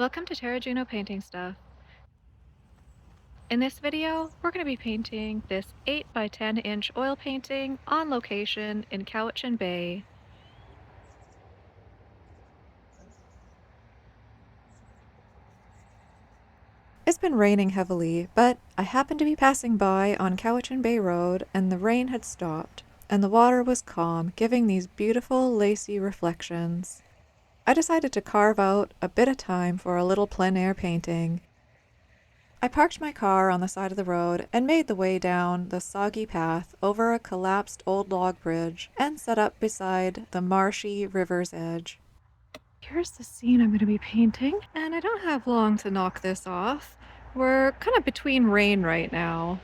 Welcome to Terra Juno Painting Stuff. In this video, we're going to be painting this 8 by 10 inch oil painting on location in Cowichan Bay. It's been raining heavily, but I happened to be passing by on Cowichan Bay Road and the rain had stopped, and the water was calm, giving these beautiful lacy reflections. I decided to carve out a bit of time for a little plein air painting. I parked my car on the side of the road and made the way down the soggy path over a collapsed old log bridge and set up beside the marshy river's edge. Here's the scene I'm going to be painting, and I don't have long to knock this off. We're kind of between rain right now.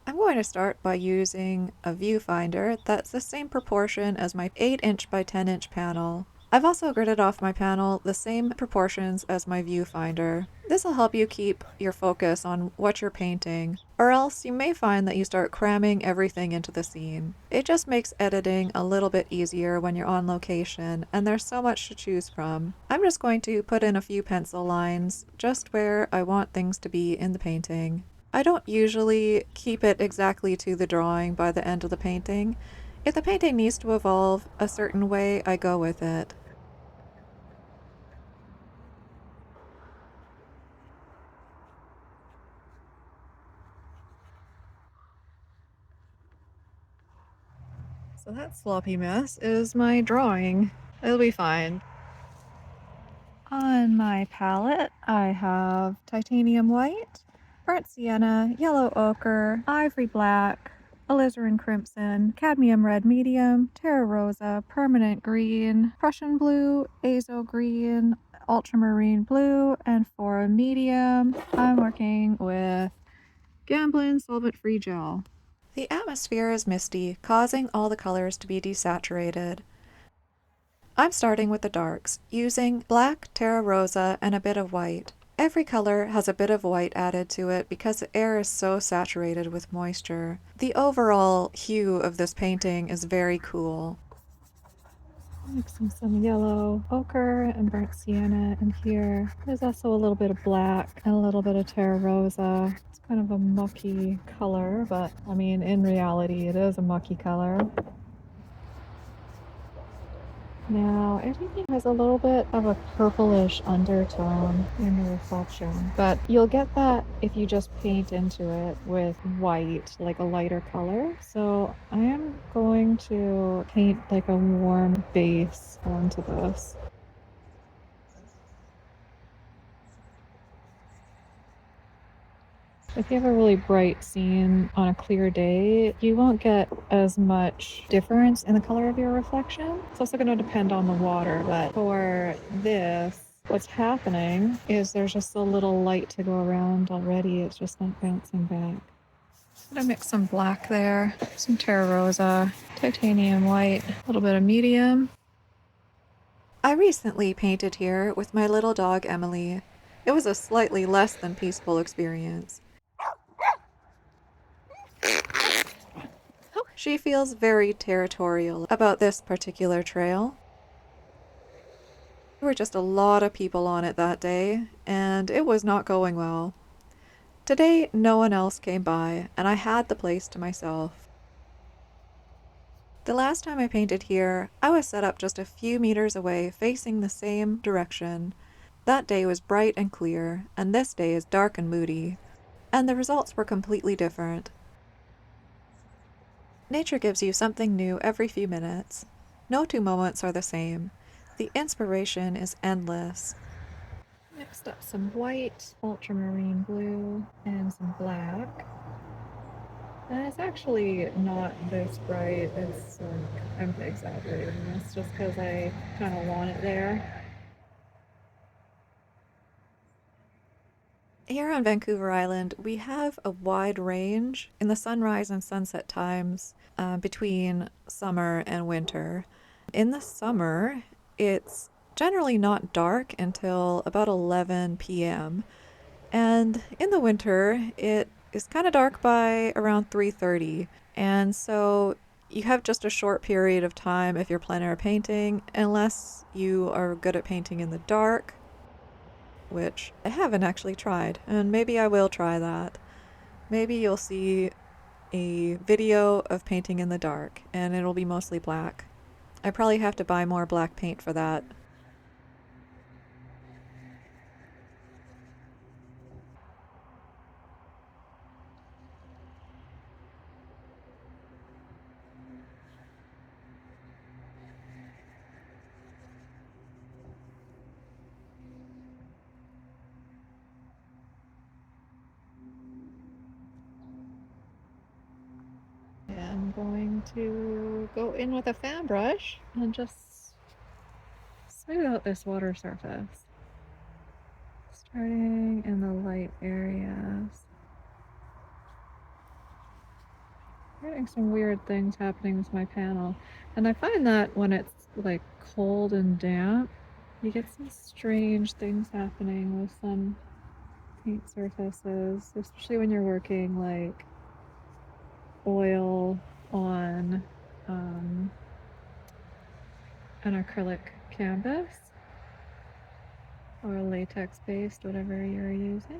I'm going to start by using a viewfinder that's the same proportion as my 8-inch by 10-inch panel. I've also gridded off my panel the same proportions as my viewfinder. This will help you keep your focus on what you're painting, or else you may find that you start cramming everything into the scene. It just makes editing a little bit easier when you're on location, and there's so much to choose from. I'm just going to put in a few pencil lines just where I want things to be in the painting. I don't usually keep it exactly to the drawing by the end of the painting. If the painting needs to evolve a certain way, I go with it. So that sloppy mess is my drawing. It'll be fine. On my palette, I have titanium white, burnt sienna, yellow ochre, ivory black, alizarin crimson, cadmium red medium, terra rosa, permanent green, Prussian blue, azo green, ultramarine blue, and for a medium, I'm working with Gamblin solvent-free gel. The atmosphere is misty, causing all the colors to be desaturated. I'm starting with the darks, using black, terra rosa, and a bit of white. Every color has a bit of white added to it because the air is so saturated with moisture. The overall hue of this painting is very cool. Mixing some yellow ochre and burnt sienna in here. There's also a little bit of black and a little bit of terra rosa. It's kind of a mucky color, but I mean, in reality, it is a mucky color. Now, everything has a little bit of a purplish undertone in the reflection, but you'll get that if you just paint into it with white, like a lighter color. So I am going to paint like a warm base onto this. If you have a really bright scene on a clear day, you won't get as much difference in the color of your reflection. It's also going to depend on the water, but for this, what's happening is there's just a little light to go around already. It's just not bouncing back. I'm gonna mix some black there, some terra rosa, titanium white, a little bit of medium. I recently painted here with my little dog Emily. It was a slightly less than peaceful experience. She feels very territorial about this particular trail. There were just a lot of people on it that day, and it was not going well. Today, no one else came by, and I had the place to myself. The last time I painted here, I was set up just a few meters away, facing the same direction. That day was bright and clear, and this day is dark and moody, and the results were completely different. Nature gives you something new every few minutes. No two moments are the same. The inspiration is endless. Mixed up some white, ultramarine blue, and some black. And it's actually not this bright. It's I'm exaggerating this just because I kind of want it there. Here on Vancouver Island, we have a wide range in the sunrise and sunset times between summer and winter. In the summer, it's generally not dark until about 11 p.m. And in the winter, it is kind of dark by around 3:30. And so you have just a short period of time if you're plein air painting, unless you are good at painting in the dark. which I haven't actually tried, and maybe I will try that. Maybe you'll see a video of painting in the dark, and it'll be mostly black. I probably have to buy more black paint for that. I'm going to go in with a fan brush and just smooth out this water surface. Starting in the light areas. Getting some weird things happening with my panel. And I find that when it's like cold and damp, you get some strange things happening with some paint surfaces, especially when you're working like oil on an acrylic canvas or latex based, whatever you're using.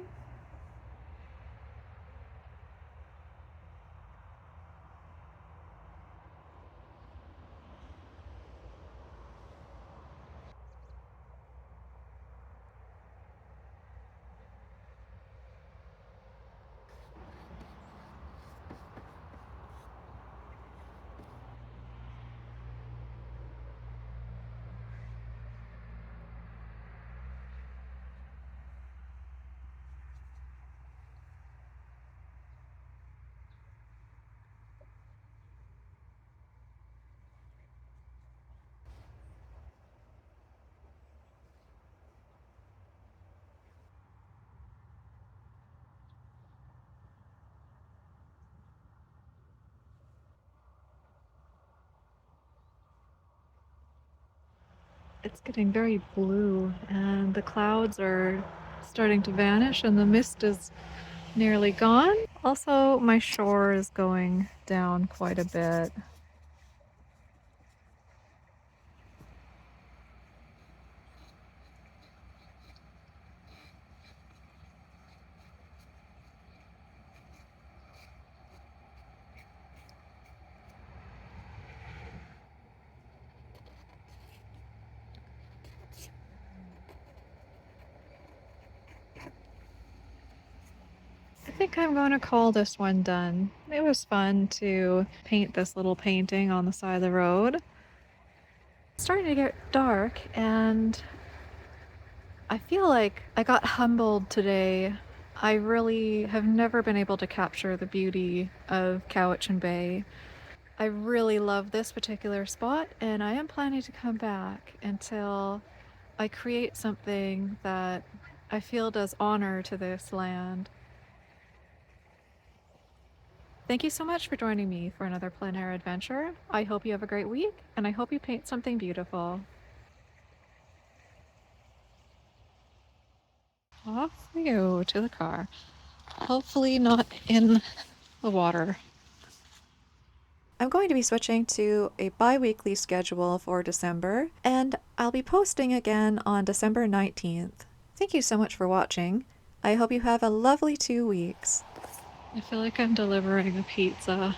It's getting very blue, and the clouds are starting to vanish, and the mist is nearly gone. Also, my shore is going down quite a bit. I think I'm going to call this one done. It was fun to paint this little painting on the side of the road. It's starting to get dark, and I feel like I got humbled today. I really have never been able to capture the beauty of Cowichan Bay. I really love this particular spot, and I am planning to come back until I create something that I feel does honor to this land. Thank you so much for joining me for another plein air adventure. I hope you have a great week, and I hope you paint something beautiful. Off we go to the car. Hopefully not in the water. I'm going to be switching to a bi-weekly schedule for December, and I'll be posting again on December 19th. Thank you so much for watching. I hope you have a lovely 2 weeks. I feel like I'm delivering a pizza.